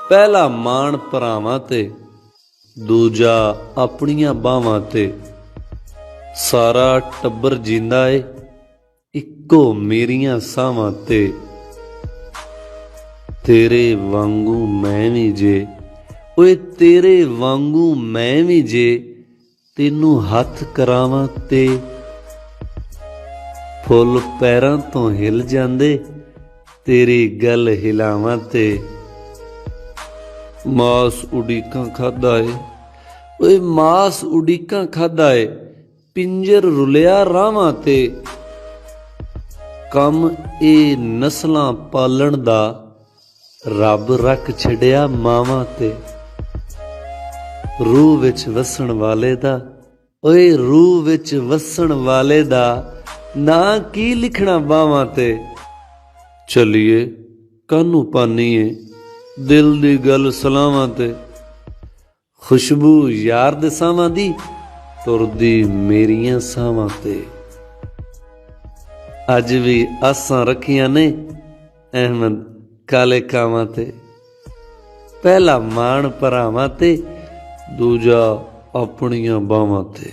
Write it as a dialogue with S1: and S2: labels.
S1: पहला माण भरावां ते, दूजा अपनियां बावां ते। सारा टब्बर जींदा ए इक्को मेरियां सावां ते। तेरे वांगू मैं भी जे, ओए तेरे वांगू मैं भी जे, तेनू हथ करावां ते। फुल पैरां तो हिल जांदे, तेरी गल हिलावां ते। मास उड़ीकां खादा ए, ओए मास उड़ीकां खादा ए, पिंजर रुलिया रावां ते। कम ए नस्लां पालण दा, रब रख छड़िया मावां ते। रूह विच वसन वाले दा, ओए रूह विच वसन वाले दा, ना की लिखना बावां ते। चलिए कानू पानीए, दिल दी गल सलावां ते। खुशबू यार दे सावां दी, तुरदी मेरियां सावां ते। अज भी आसां रखियां ने अहमद काले कावां ते। पहला माण भरावां ते, दूजा अपनियां बावां ते।